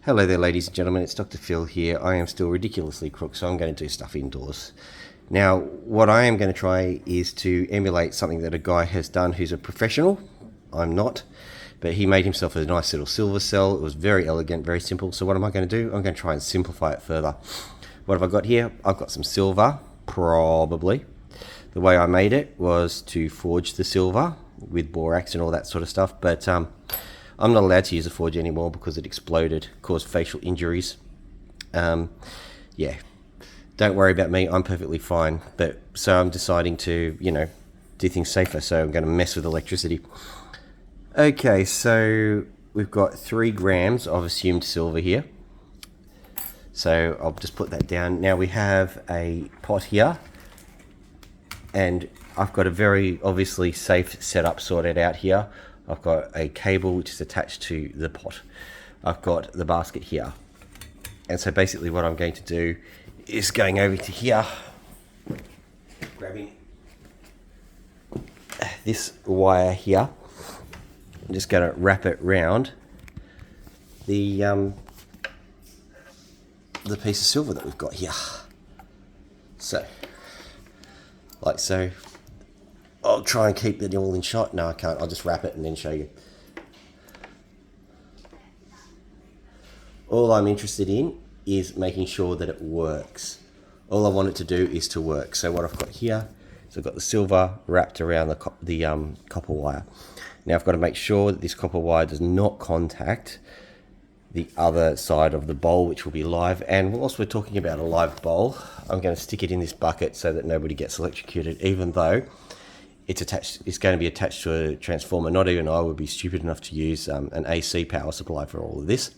Hello there, ladies and gentlemen, it's Dr. Phil here. I am still ridiculously crook, so I'm going to do stuff indoors. Now, what I am going to try is to emulate something that a guy has done who's a professional. I'm not, but he made himself a nice little silver cell. It was very elegant, very simple. So what am I going to do? I'm going to try and simplify it further. What have I got here? I've got some silver, probably. The way I made it was to forge the silver with borax and all that sort of stuff, but I'm not allowed to use a forge anymore because it exploded, caused facial injuries. Yeah, don't worry about me, I'm perfectly fine. But so I'm deciding to, do things safer, so I'm going to mess with electricity. Okay, so we've got 3 grams of assumed silver here. So I'll just put that down. Now we have a pot here, and I've got a very obviously safe setup sorted out here. I've got a cable which is attached to the pot. I've got the basket here. And so basically what I'm going to do is going over to here, grabbing this wire here. I'm just going to wrap it round the piece of silver that we've got here. So, like so. I'll try and keep it all in shot. No, I can't. I'll just wrap it and then show you. All I'm interested in is making sure that it works. All I want it to do is to work. So what I've got here is I've got the silver wrapped around the copper wire. Now I've got to make sure that this copper wire does not contact the other side of the bowl, which will be live. And whilst we're talking about a live bowl, I'm going to stick it in this bucket so that nobody gets electrocuted, even though it's going to be attached to a transformer. Not even I would be stupid enough to use an AC power supply for all of this.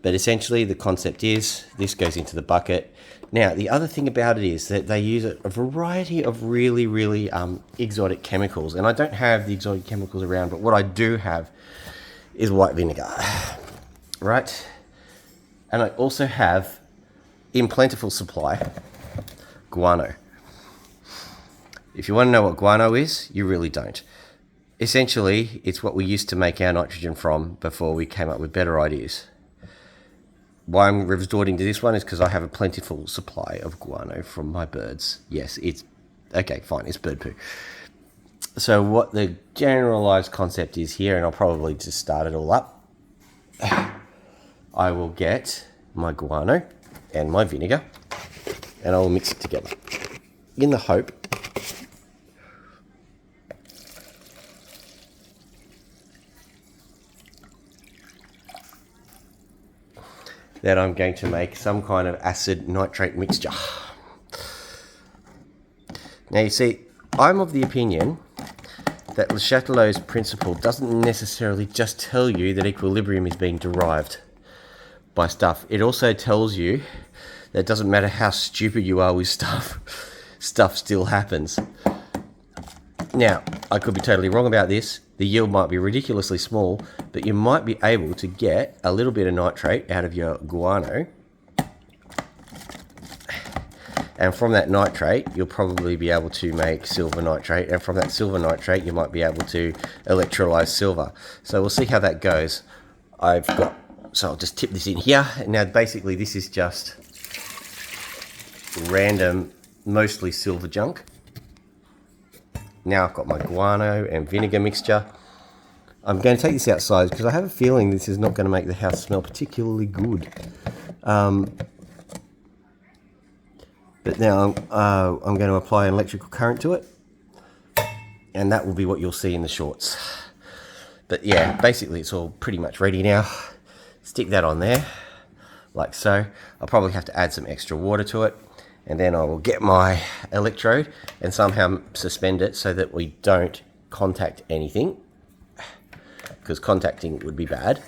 But essentially the concept is this goes into the bucket. Now the other thing about it is that they use a variety of really, really exotic chemicals. And I don't have the exotic chemicals around, but what I do have is white vinegar, right? And I also have, in plentiful supply, guano. If you want to know what guano is, you really don't. Essentially, it's what we used to make our nitrogen from before we came up with better ideas. Why I'm resorting to this one is because I have a plentiful supply of guano from my birds. Yes, it's... okay, fine, it's bird poo. So what the generalized concept is here, and I'll probably just start it all up. I will get my guano and my vinegar, and I will mix it together in the hope that I'm going to make some kind of acid nitrate mixture. Now you see, I'm of the opinion that Le Chatelier's principle doesn't necessarily just tell you that equilibrium is being derived by stuff. It also tells you that it doesn't matter how stupid you are with stuff, stuff still happens. Now, I could be totally wrong about this. The yield might be ridiculously small, but you might be able to get a little bit of nitrate out of your guano. And from that nitrate, you'll probably be able to make silver nitrate. And from that silver nitrate, you might be able to electrolyze silver. So we'll see how that goes. So I'll just tip this in here. Now, basically, this is just random, mostly silver junk. Now I've got my guano and vinegar mixture. I'm going to take this outside because I have a feeling this is not going to make the house smell particularly good. But now I'm going to apply an electrical current to it, and that will be what you'll see in the shorts. But yeah, basically it's all pretty much ready now. Stick that on there, like so. I'll probably have to add some extra water to it. And then I will get my electrode and somehow suspend it so that we don't contact anything, because contacting would be bad.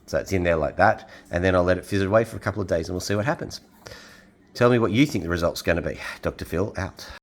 So it's in there like that. And then I'll let it fizz away for a couple of days and we'll see what happens. Tell me what you think the result's going to be. Dr. Phil out.